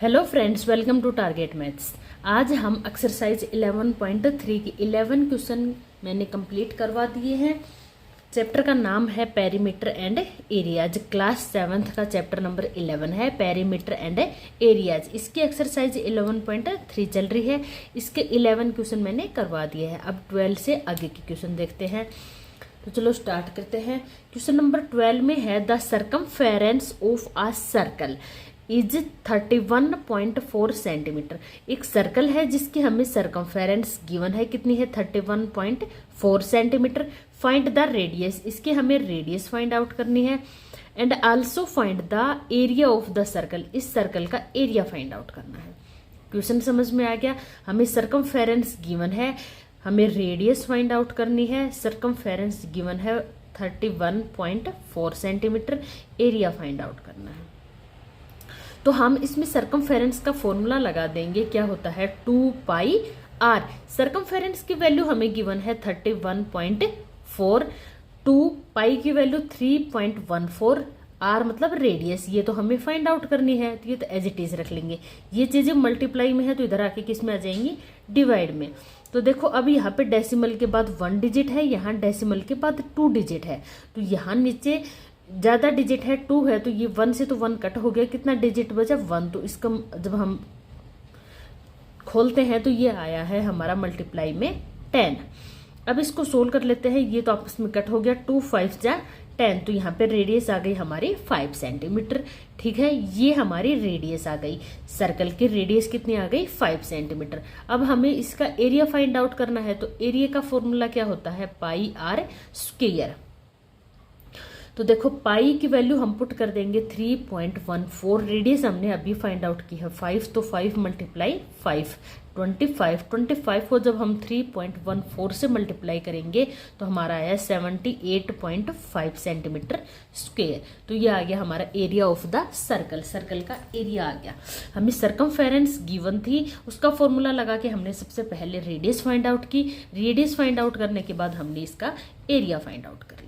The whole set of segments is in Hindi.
Hello friends, welcome to target maths. आज हम एक्सरसाइज 11.3 की 11 क्वेश्चन मैंने कंप्लीट करवा दिए हैं। चैप्टर का नाम है perimeter and areas. Class 7th का चैप्टर नंबर 11 है पेरीमीटर एंड एरियाज। इसकी एक्सरसाइज 11.3 चल रही है। इसके 11 क्वेश्चन मैंने करवा दिए हैं। अब 12 से आगे के क्वेश्चन देखते हैं। तो चलो स्टार्ट करते हैं। क्वेश्चन नंबर 12 में है the circumference of a circle is 31.4 centimetre. एक सर्कल है जिसकी हमें सरकमफेरेंस गिवन है, कितनी है 31.4 सेंटीमीटर। फाइंड द रेडियस, इसके हमें रेडियस फाइंड आउट करनी है। And also find the area of the circle, इस सर्कल का एरिया फाइंड आउट करना है। क्वेश्चन समझ में आ गया। हमें सरकमफेरेंस गिवन है, हमें रेडियस फाइंड आउट करनी है। सरकमफेरेंस गिवन है 31.4 सेंटीमीटर, एरिया फाइंड आउट करना है। तो हम इसमें सरकमफेरेंस का फॉर्मूला लगा देंगे। क्या होता है 2 पाई आर। सरकमफेरेंस की वैल्यू हमें गिवन है 31.4, 2 पाई की वैल्यू 3.14, आर मतलब रेडियस, ये तो हमें फाइंड आउट करनी है। तो ये तो एज इट इज रख लेंगे। ये चीजें मल्टीप्लाई में है तो इधर आके किस में आ जाएंगी, डिवाइड में। तो देखो अभी यहाँ पे डेसिमल के बाद 1 डिजिट है, यहाँ डेसिमल के बाद 2 डिजिट है। तो यहाँ नीचे ज्यादा डिजिट है 2 है, तो ये 1 से तो 1 कट हो गया, कितना डिजिट बचा 1। तो इसका जब हम खोलते हैं तो ये आया है हमारा मल्टीप्लाई में 10। अब इसको सोल्व कर लेते हैं। ये तो आपस में कट हो गया, 2 5 जा 10। तो यहाँ पे रेडियस आ गई हमारी 5 सेंटीमीटर। ठीक है, ये हमारी रेडियस आ गई। सर्कल की रेडियस कितनी आ गई 5 सेंटीमीटर। अब हमें इसका एरिया फाइंड आउट करना है। तो एरिया का फॉर्मूला क्या होता है, पाई आर स्क्वायर। तो देखो पाई की वैल्यू हम पुट कर देंगे 3.14। रेडियस हमने अभी फाइंड आउट की है 5, तो 5 मल्टीप्लाई 5 25 को जब हम 3.14 से मल्टीप्लाई करेंगे तो हमारा आया 78.5 सेंटीमीटर स्क्वायर। तो ये आ गया हमारा area of the circle. Circle का एरिया आ गया। हमें सरकमफेरेंस गिवन थी, उसका फॉर्मूला लगा के हमने सबसे पहले रेडियस फाइंड आउट की। रेडियस फाइंड आउट करने के बाद हमने इसका एरिया फाइंड आउट कर लिया।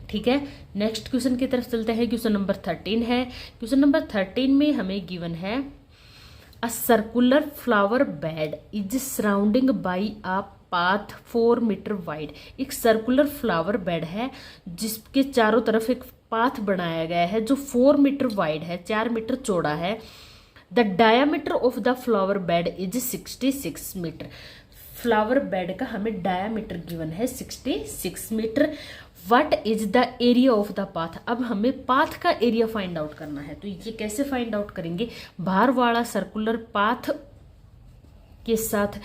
ठीक है, नेक्स्ट क्वेश्चन की तरफ चलते हैं। क्वेश्चन नंबर 13 है। क्वेश्चन नंबर 13 में हमें गिवन है a circular flower bed is surrounding by a path 4 metre wide. एक सर्कुलर फ्लावर बेड है जिसके चारों तरफ एक पाथ बनाया गया है जो 4 मीटर वाइड है, 4 मीटर चौड़ा है। The diameter of the flower bed is 66 metre. Flower bed का हमें डायामीटर गिवन है 66 metre. What is the area of the path. अब हमें पाथ का एरिया फाइंड आउट करना है। तो ये कैसे फाइंड आउट करेंगे, बाहर वाला सर्कुलर पाथ के साथ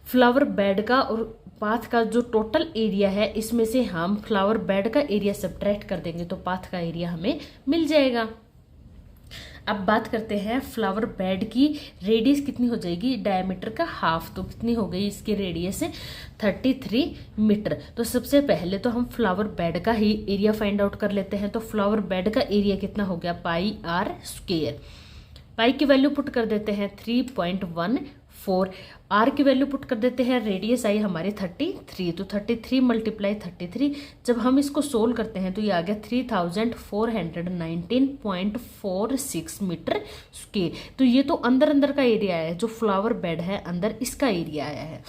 फ्लावर बेड का और पाथ का जो टोटल एरिया है इसमें से हम फ्लावर बेड का एरिया सब्ट्रैक्ट कर देंगे तो पाथ का एरिया हमें मिल जाएगा। अब बात करते हैं फ्लावर बेड की। रेडियस कितनी हो जाएगी, डायमीटर का हाफ, तो कितनी हो गई इसकी रेडियस 33 मीटर। तो सबसे पहले तो हम फ्लावर बेड का ही एरिया फाइंड आउट कर लेते हैं। तो फ्लावर बेड का एरिया कितना हो गया, पाई आर स्क्वायर। पाई की वैल्यू पुट कर देते हैं 3.14, आर की वैल्यू पुट कर देते हैं, रेडियस आई हमारी 33। तो 33 मल्टीप्लाई 33, जब हम इसको सोल्व करते हैं तो ये आ गया 3419.46 मीटर स्क्वायर। तो ये तो अंदर अंदर का एरिया है, जो फ्लावर बेड है अंदर इसका एरिया आया है।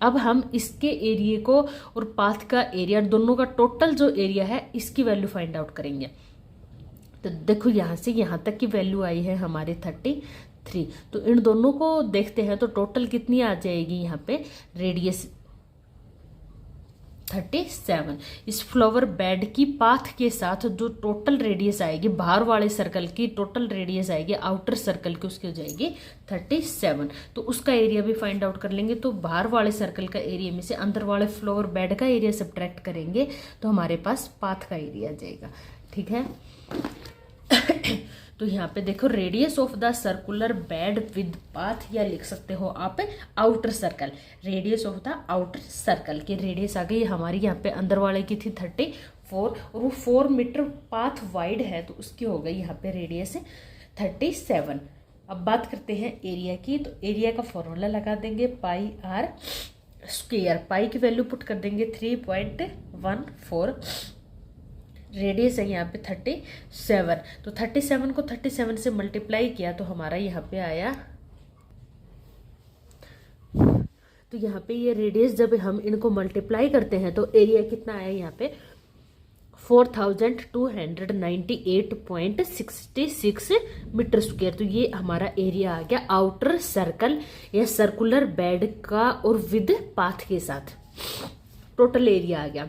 अब हम इसके एरिया को और पाथ का एरिया दोनों का टोटल जो एरिया है इसकी वैल्यू फाइंड आउट करेंगे। तो देखो यहाँ से यहाँ तक की वैल्यू आई है हमारे 33। तो इन दोनों को देखते हैं तो टोटल कितनी आ जाएगी, यहाँ पे रेडियस 37। इस फ्लावर बेड की पाथ के साथ जो टोटल रेडियस आएगी, बाहर वाले सर्कल की टोटल रेडियस आएगी आउटर सर्कल की, उसकी हो जाएगी 37। तो उसका एरिया भी फाइंड आउट कर लेंगे। तो बाहर वाले सर्कल का एरिया में से अंदर वाले फ्लावर बेड का एरिया सब्ट्रैक्ट करेंगे तो हमारे पास पाथ का एरिया आ जाएगा। ठीक है, तो यहाँ पे देखो radius of the circular bed with path, या लिख सकते हो आप outer circle. Radius of the outer circle की रेडियस आ गई हमारी, यहाँ पे अंदर वाले की थी 34 और वो 4 मीटर पाथ वाइड है तो उसकी हो गई यहाँ पे रेडियस 37। अब बात करते हैं एरिया की। तो एरिया का फॉर्मूला लगा देंगे पाई आर स्क्वायर। पाई की वैल्यू पुट कर देंगे 3.14, रेडियस है यहाँ पे 37। तो 37 को 37 से मल्टीप्लाई किया तो हमारा यहाँ पे आया, तो यहाँ पे ये रेडियस जब हम इनको मल्टीप्लाई करते हैं तो एरिया कितना आया यहाँ पे 4298.66 मीटर स्क्वायर। तो ये हमारा एरिया आ गया आउटर सर्कल या सर्कुलर बेड का और विद पाथ के साथ टोटल एरिया आ गया।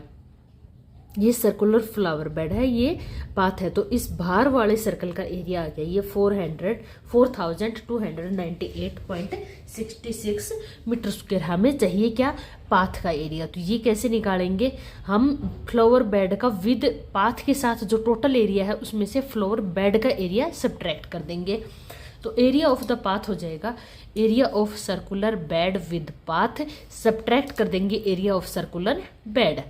ये सर्कुलर फ्लावर बेड है, ये पाथ है, तो इस बाहर वाले सर्कल का एरिया आ गया ये 4298.66 मीटर स्क्वायर। हमें चाहिए क्या, पाथ का एरिया। तो ये कैसे निकालेंगे हम, फ्लावर बेड का विद पाथ के साथ जो टोटल एरिया है उसमें से फ्लावर बेड का एरिया सब्ट्रैक्ट कर देंगे। तो एरिया ऑफ द पाथ हो जाएगा area of circular bed with path, subtract कर देंगे एरिया ऑफ सर्कुलर बेड।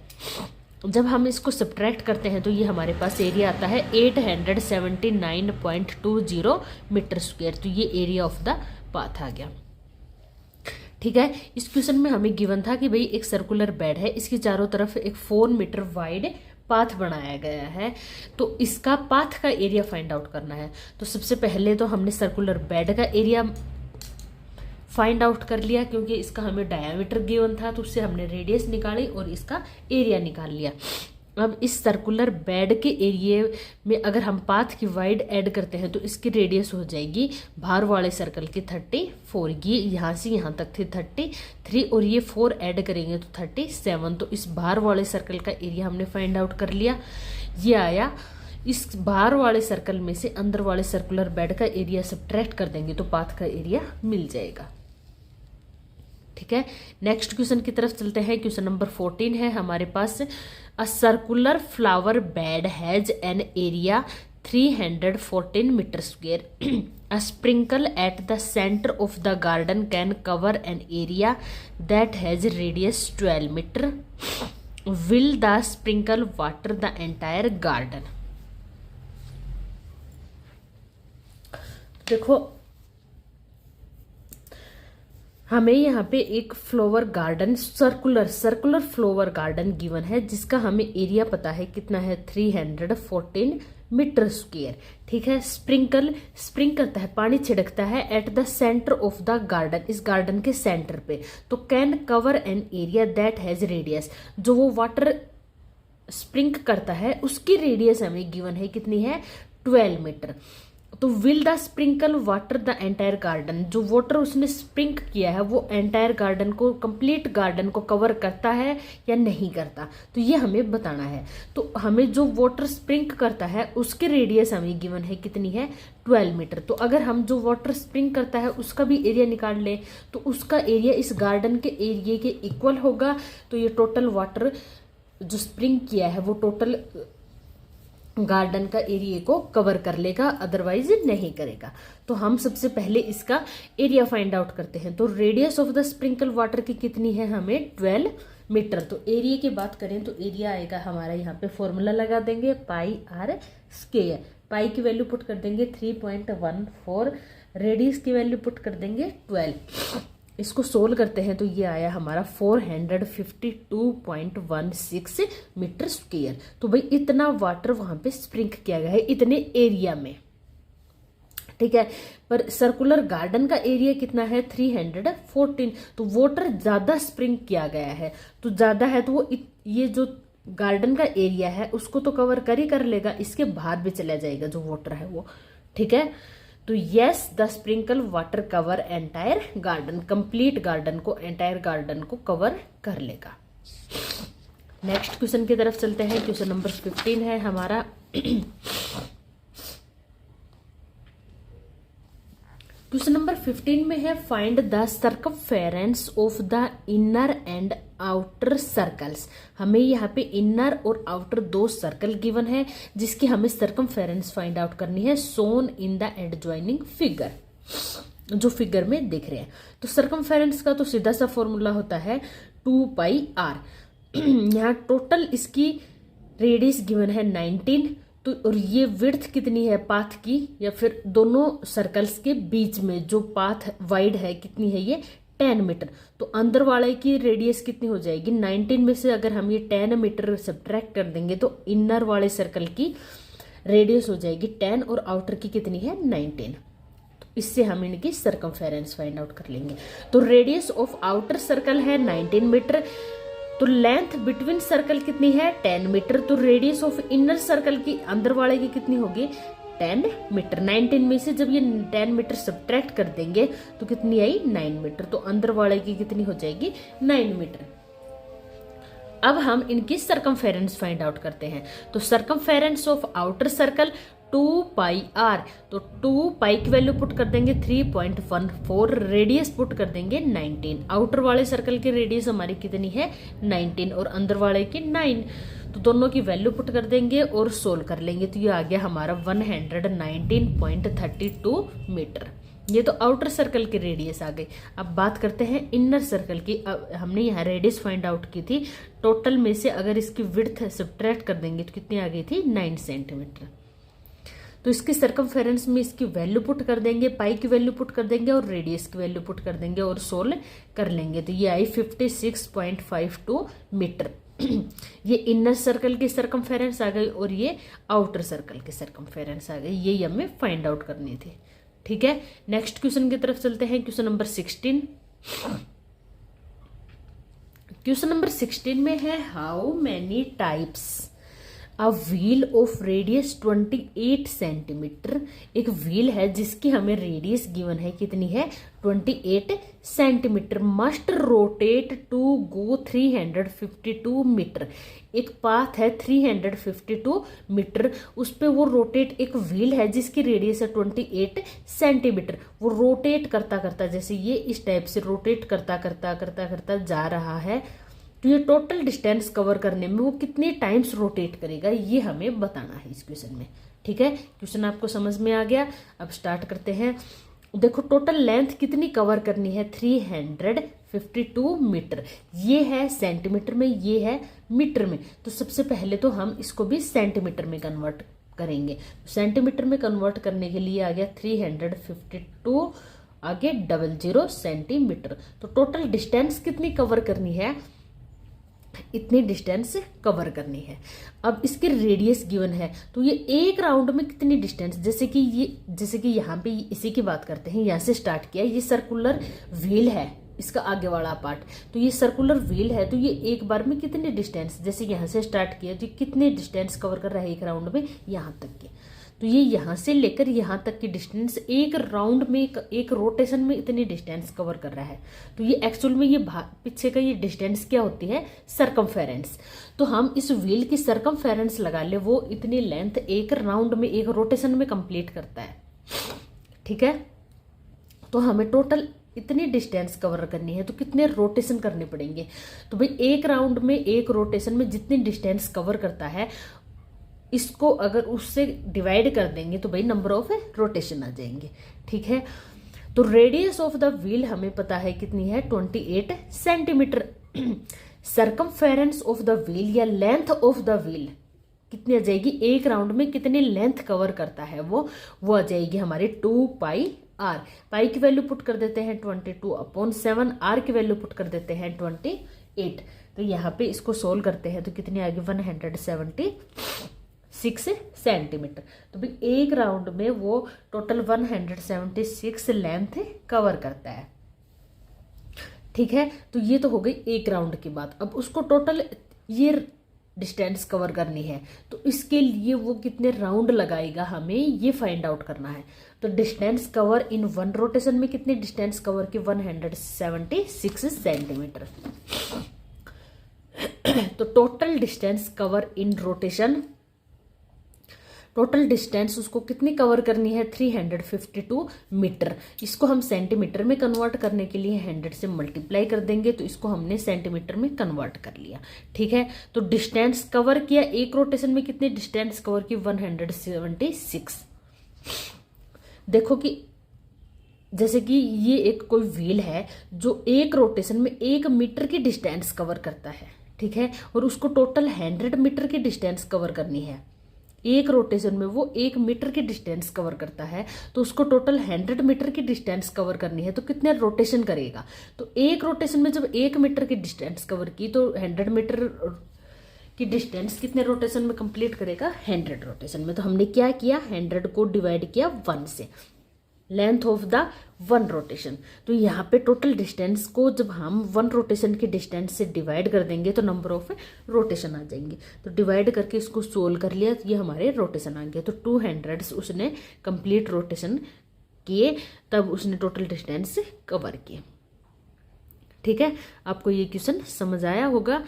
जब हम इसको सब्ट्रैक्ट करते हैं तो ये हमारे पास एरिया आता है 879.20 मीटर स्क्वायर। तो ये एरिया ऑफ द पाथ आ गया। ठीक है, इस क्वेश्चन में हमें गिवन था कि भाई एक सर्कुलर बेड है, इसके चारों तरफ एक 4 मीटर वाइड पाथ बनाया गया है, तो इसका पाथ का एरिया फाइंड आउट करना है। तो सबसे पहले तो हमने सर्कुलर बेड का एरिया फाइंड आउट कर लिया, क्योंकि इसका हमें डायामीटर गिवन था तो उससे हमने रेडियस निकाली और इसका एरिया निकाल लिया। अब इस सर्कुलर बेड के एरिया में अगर हम पाथ की वाइड ऐड करते हैं तो इसकी रेडियस हो जाएगी बाहर वाले सर्कल की 34। ये यहाँ से यहाँ तक थी 33 और ये 4 ऐड करेंगे तो 37। तो इस बाहर वाले सर्कल का एरिया हमने फाइंड आउट कर लिया, ये आया। इस बाहर वाले सर्कल में से अंदर वाले सर्कुलर बेड का एरिया सब्ट्रैक्ट कर देंगे तो पाथ का एरिया मिल जाएगा। ठीक है, नेक्स्ट क्वेश्चन की तरफ चलते हैं। क्वेश्चन नंबर 14 है हमारे पास, a circular flower bed has an area 314 metre square. A sprinkle at the centre of the garden can cover an area that has radius 12 metre. Will the sprinkle water the entire garden. देखो हमें यहाँ पे एक flower garden circular flower garden given है, जिसका हमें एरिया पता है कितना है 314 मीटर स्क्वायर। ठीक है, स्प्रिंग करता है, पानी छिड़कता है eight the centre of the garden, इस गार्डन के सेंटर पे। तो can cover an area that has radius, जो वो वाटर स्प्रिंग करता है उसकी रेडियस हमें गिवन है कितनी है 12 मीटर। तो will the sprinkle water the entire garden, जो वाटर उसने स्प्रिंक किया है वो एंटायर गार्डन को, कंप्लीट गार्डन को कवर करता है या नहीं करता, तो ये हमें बताना है। तो हमें जो वाटर स्प्रिंक करता है उसके रेडियस हमें गिवन है कितनी है 12 मीटर। तो अगर हम जो वाटर स्प्रिंक करता है उसका भी एरिया निकाल लें तो उसका एरिया इस गार्डन के एरिया के इक्वल होगा। तो ये टोटल वाटर जो स्प्रिंग किया है वो टोटल गार्डन का एरिया को कवर कर लेगा, अदरवाइज नहीं करेगा। तो हम सबसे पहले इसका एरिया फाइंड आउट करते हैं। तो radius of the sprinkle water की कितनी है हमें 12 मीटर। तो एरिया की बात करें तो एरिया आएगा हमारा, यहाँ पे फॉर्मूला लगा देंगे पाई आर स्क्वायर। पाई की वैल्यू पुट कर देंगे 3.14, रेडियस की वैल्यू पुट कर देंगे 12। इसको सोल्व करते हैं तो ये आया हमारा 452.16 मीटर स्क्वायर। तो भाई इतना वाटर वहां पे स्प्रिंक किया गया है इतने एरिया में। ठीक है, पर सर्कुलर गार्डन का एरिया कितना है 314। तो वाटर ज्यादा स्प्रिंक किया गया है, तो ज्यादा है तो वो ये जो गार्डन का एरिया है उसको तो कवर कर ही कर लेगा, इसके बाहर भी चला जाएगा जो वाटर है वो। ठीक है, तो yes the sprinkle water cover entire garden, complete garden को, एंटायर गार्डन को कवर कर लेगा। नेक्स्ट क्वेश्चन की तरफ चलते हैं। क्वेश्चन नंबर 15 है हमारा। क्वेश्चन नंबर 15 में है find the circumference of the inner and outer circles. हमें यहाँ पे इनर और आउटर 2 सर्कल गिवन है जिसकी हमें सर्कमफेरेंस फाइंड आउट करनी है, सोन इन द एडजॉइनिंग फिगर, जो फिगर में दिख रहे हैं। तो सर्कमफेरेंस का तो सीधा सा फॉर्मूला होता है 2πr। यहाँ टोटल इसकी रेडियस गिवन है 19, तो और ये विड्थ कितनी है पाथ की, या फिर दोनों सर्कल्स के बीच में जो पाथ वाइड है कितनी है ये 10 मीटर। तो अंदर वाले की रेडियस कितनी हो जाएगी 19 में से अगर हम ये 10 मीटर सब्ट्रैक्ट कर देंगे तो इनर वाले सर्कल की रेडियस हो जाएगी 10 और आउटर की कितनी है 19। तो इससे हम इनकी सरकमफेरेंस फाइंड आउट कर लेंगे। तो रेडियस ऑफ आउटर सर्कल है 19 मीटर, तो लेंथ बिटवीन सर्कल कितनी है 10 मीटर, तो रेडियस ऑफ इनर सर्कल की अंदर वाले की कितनी होगी 10 मीटर। 19 में से जब ये 10 मीटर सब्ट्रैक्ट कर देंगे तो कितनी आई 9 मीटर, तो अंदर वाले की कितनी हो जाएगी 9 मीटर। अब हम इनकी सरकमफेरेंस फाइंड आउट करते हैं। तो circumference of outer circle 2 pi r, तो 2 पाई की वैल्यू पुट कर देंगे 3.14, रेडियस पुट कर देंगे 19। आउटर वाले सर्कल की रेडियस हमारी कितनी है 19 और अंदर वाले की 9, तो दोनों की वैल्यू पुट कर देंगे और सोल्व कर लेंगे। तो ये आ गया हमारा 119.32 मीटर। ये तो आउटर सर्कल की रेडियस आ गई। अब बात करते हैं इनर सर्कल की। अब हमने यहाँ रेडियस फाइंड आउट की थी, टोटल में से अगर इसकी विड्थ सब्ट्रैक्ट कर देंगे तो कितनी आ गई थी 9 सेंटीमीटर। तो इसकी सरकमफेरेंस में इसकी वैल्यू पुट कर देंगे, पाई की वैल्यू पुट कर देंगे और रेडियस की वैल्यू पुट कर देंगे और सोल्व कर लेंगे। तो ये आई 56.52 मीटर। ये इनर सर्कल की सरकमफेरेंस आ गई और ये आउटर सर्कल की सरकमफेरेंस आ गई। ये हमें फाइंड आउट करनी थी। ठीक है, नेक्स्ट क्वेश्चन की तरफ चलते हैं। Question number 16। क्वेश्चन नंबर 16 में है how many times a wheel of radius 28 centimetre. एक व्हील है जिसकी हमें रेडियस गिवन है, कितनी है 28 centimetre, must rotate to go 352 metre. एक पाथ है 352 मीटर, उस पर वो रोटेट, एक व्हील है जिसकी रेडियस है 28 सेंटीमीटर। वो रोटेट करता करता, जैसे ये इस टाइप से रोटेट करता करता करता करता जा रहा है, तो ये टोटल डिस्टेंस कवर करने में वो कितने टाइम्स रोटेट करेगा ये हमें बताना है इस क्वेश्चन में। ठीक है, क्वेश्चन आपको समझ में आ गया। अब स्टार्ट करते हैं। देखो टोटल लेंथ कितनी कवर करनी है 352 मीटर। ये है सेंटीमीटर में, ये है मीटर में। तो सबसे पहले तो हम इसको भी सेंटीमीटर में कन्वर्ट करेंगे। सेंटीमीटर में कन्वर्ट करने के लिए आ गया 352 आगे 00 सेंटीमीटर। तो टोटल डिस्टेंस कितनी कवर करनी है, इतनी डिस्टेंस कवर करनी है। अब इसकी रेडियस गिवन है, तो ये एक राउंड में कितनी डिस्टेंस, जैसे कि यहाँ पे इसी की बात करते हैं। यहाँ से स्टार्ट किया, ये सर्कुलर व्हील है, इसका आगे वाला पार्ट, तो ये सर्कुलर व्हील है, तो ये एक बार में कितनी डिस्टेंस, जैसे यहाँ से स्टार्ट किया तो कितने डिस्टेंस कवर कर रहा है एक राउंड में यहाँ तक के। तो ये यहाँ से लेकर यहाँ तक की डिस्टेंस एक राउंड में, एक रोटेशन में इतनी डिस्टेंस कवर कर रहा है। तो ये एक्चुअल में ये पीछे का ये डिस्टेंस क्या होती है सरकमफेरेंस। तो हम इस व्हील की सरकमफेरेंस लगा ले, वो इतनी लेंथ एक राउंड में, एक रोटेशन में कंप्लीट करता है। ठीक है, तो हमें टोटल इतनी डिस्टेंस कवर करनी है, तो कितने रोटेशन करने पड़ेंगे। तो भाई एक राउंड में, एक रोटेशन में जितनी डिस्टेंस कवर करता है, इसको अगर उससे डिवाइड कर देंगे तो भाई नंबर ऑफ रोटेशन आ जाएंगे। ठीक है, तो रेडियस ऑफ द व्हील हमें पता है कितनी है 28 centimetre. Circumference of the wheel या लेंथ ऑफ द व्हील कितनी आ जाएगी, एक राउंड में कितनी लेंथ कवर करता है वो आ जाएगी हमारी 2 पाई आर। पाई की वैल्यू पुट कर देते हैं 22/7, आर की वैल्यू पुट कर देते हैं 28। तो यहाँ पे इसको सोल्व करते हैं तो कितनी आएगी 176 सेंटीमीटर। तो भाई एक राउंड में वो टोटल 176 लेंथ कवर करता है। ठीक है, तो ये तो हो गई एक राउंड की बात। अब उसको टोटल ये डिस्टेंस कवर करनी है, तो इसके लिए वो कितने राउंड लगाएगा हमें ये फाइंड आउट करना है। तो distance cover in one rotation में कितनी डिस्टेंस कवर की 176 सेंटीमीटर। तो total distance cover in rotation, total distance उसको कितनी कवर करनी है 352 मीटर। इसको हम सेंटीमीटर में कन्वर्ट करने के लिए 100 से मल्टीप्लाई कर देंगे, तो इसको हमने सेंटीमीटर में कन्वर्ट कर लिया। ठीक है, तो डिस्टेंस कवर किया एक रोटेशन में, कितनी डिस्टेंस कवर की 176। देखो कि जैसे कि ये एक कोई व्हील है जो एक रोटेशन में 1 मीटर की डिस्टेंस कवर करता है। ठीक है, और उसको टोटल 100 मीटर की डिस्टेंस कवर करनी है। एक रोटेशन में वो 1 मीटर की डिस्टेंस कवर करता है, तो उसको टोटल 100 मीटर की डिस्टेंस कवर करनी है, तो कितने रोटेशन करेगा। तो एक रोटेशन में जब 1 मीटर की डिस्टेंस कवर की तो 100 मीटर की डिस्टेंस कितने रोटेशन में कंप्लीट करेगा, 100 रोटेशन में। तो हमने क्या किया, 100 को डिवाइड किया 1 से, लेंथ ऑफ द 1 रोटेशन। तो यहाँ पे टोटल डिस्टेंस को जब हम 1 रोटेशन की डिस्टेंस से डिवाइड कर देंगे तो नंबर ऑफ रोटेशन आ जाएंगे। तो डिवाइड करके इसको सोल्व कर लिया तो ये हमारे रोटेशन आ गया। तो 200 उसने कंप्लीट रोटेशन किए, तब उसने टोटल डिस्टेंस कवर किए। ठीक है, आपको ये क्वेश्चन समझ आया होगा।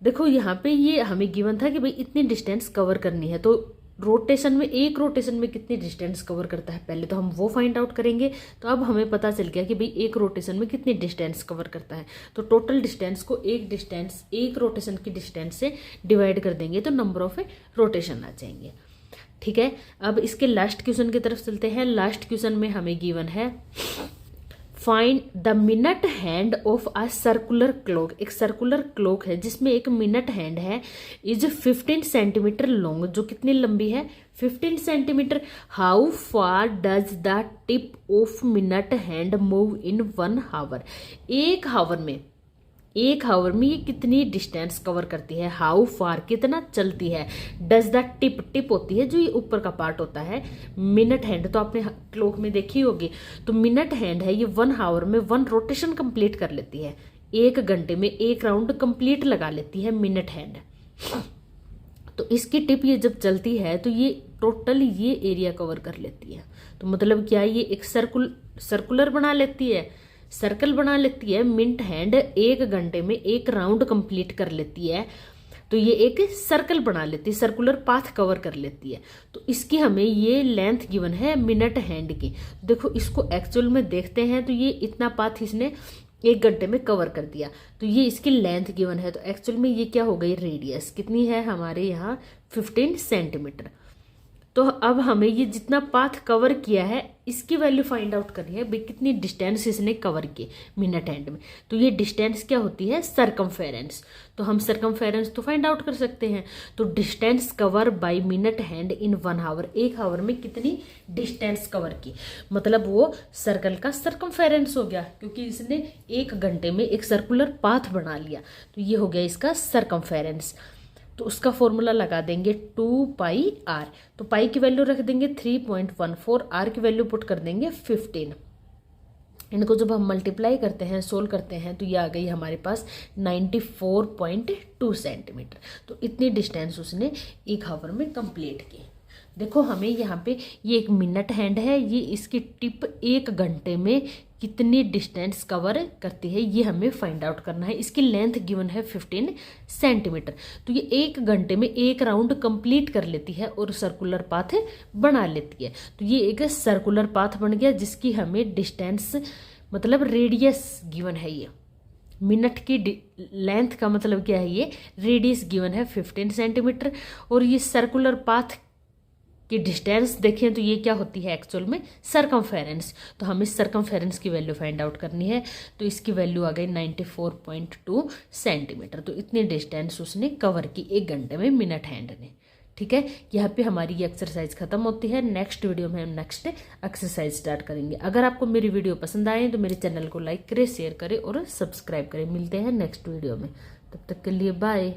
देखो यहाँ पे ये हमें गिवन था कि भाई इतनी डिस्टेंस कवर करनी है, तो रोटेशन में, एक रोटेशन में कितनी डिस्टेंस कवर करता है पहले तो हम वो फाइंड आउट करेंगे। तो अब हमें पता चल गया कि भाई एक रोटेशन में कितनी डिस्टेंस कवर करता है, तो टोटल डिस्टेंस को एक रोटेशन की डिस्टेंस से डिवाइड कर देंगे तो नंबर ऑफ रोटेशन आ जाएंगे। ठीक है, अब इसके लास्ट क्वेश्चन की तरफ चलते हैं। लास्ट क्वेश्चन में हमें गिवन है find the minute hand of a circular clock. एक सर्कुलर क्लॉक है जिसमें एक मिनट हैंड है, इज 15 सेंटीमीटर लॉन्ग, जो कितनी लंबी है, 15 centimetre. How far does the tip of minute hand move in 1 hour. एक हावर में ये कितनी डिस्टेंस कवर करती है, हाउ फार कितना चलती है, डज द टिप होती है जो ये ऊपर का पार्ट होता है, मिनट हैंड तो आपने क्लॉक में देखी होगी। तो मिनट हैंड है ये 1 आवर में 1 रोटेशन कंप्लीट कर लेती है, 1 घंटे में 1 राउंड कंप्लीट लगा लेती है मिनट हैंड। तो इसकी टिप ये जब चलती है तो ये टोटल ये एरिया कवर कर लेती है। तो मतलब क्या, ये एक सर्कुलर बना लेती है, सर्कल बना लेती है। मिनट हैंड 1 घंटे में 1 राउंड कंप्लीट कर लेती है, तो ये एक सर्कल बना लेती है, सर्कुलर पाथ कवर कर लेती है। तो इसकी हमें ये लेंथ गिवन है मिनट हैंड की। देखो इसको एक्चुअल में देखते हैं तो ये इतना पाथ इसने 1 घंटे में कवर कर दिया, तो ये इसकी लेंथ गिवन है। तो एक्चुअल में ये क्या हो गई, रेडियस कितनी है हमारे यहाँ 15 सेंटीमीटर। तो अब हमें ये जितना पाथ कवर किया है इसकी वैल्यू फाइंड आउट करनी है, भाई कितनी डिस्टेंस इसने कवर की मिनट हैंड में। तो ये डिस्टेंस क्या होती है, सरकमफेरेंस। तो हम सरकमफेरेंस तो फाइंड आउट कर सकते हैं। तो distance cover by minute hand in 1 hour, 1 hour में कितनी डिस्टेंस कवर की, मतलब वो सर्कल का सरकमफेरेंस हो गया, क्योंकि इसने 1 घंटे में एक सर्कुलर पाथ बना लिया। तो ये हो गया इसका सरकमफेरेंस। तो उसका फॉर्मूला लगा देंगे 2πr। तो पाई की वैल्यू रख देंगे 3.14, आर की वैल्यू पुट कर देंगे 15। इनको जब हम मल्टीप्लाई करते हैं, सोल्व करते हैं, तो ये आ गई हमारे पास 94.2 सेंटीमीटर। तो इतनी डिस्टेंस उसने 1 आवर में कंप्लीट की। देखो हमें यहाँ पे ये एक मिनट हैंड है, ये इसकी टिप 1 घंटे में कितनी डिस्टेंस कवर करती है ये हमें फाइंड आउट करना है। इसकी लेंथ गिवन है 15 सेंटीमीटर। तो ये 1 घंटे में 1 राउंड कंप्लीट कर लेती है और सर्कुलर पाथ बना लेती है। तो ये एक सर्कुलर पाथ बन गया जिसकी हमें डिस्टेंस मतलब रेडियस गिवन है। ये मिनट की लेंथ का मतलब क्या है, ये रेडियस गिवन है 15 सेंटीमीटर। और ये सर्कुलर पाथ की डिस्टेंस देखें तो ये क्या होती है एक्चुअल में, सरकमफेरेंस। तो हमें सरकमफेरेंस की वैल्यू फाइंड आउट करनी है। तो इसकी वैल्यू आ गई 94.2 सेंटीमीटर। तो इतनी डिस्टेंस उसने कवर की 1 घंटे में मिनट हैंड ने। ठीक है, यहाँ पे हमारी ये एक्सरसाइज खत्म होती है। नेक्स्ट वीडियो में हम नेक्स्ट एक्सरसाइज स्टार्ट करेंगे। अगर आपको मेरी वीडियो पसंद आए तो मेरे चैनल को लाइक करें, शेयर करें और सब्सक्राइब करें। मिलते हैं नेक्स्ट वीडियो में, तब तक के लिए बाय।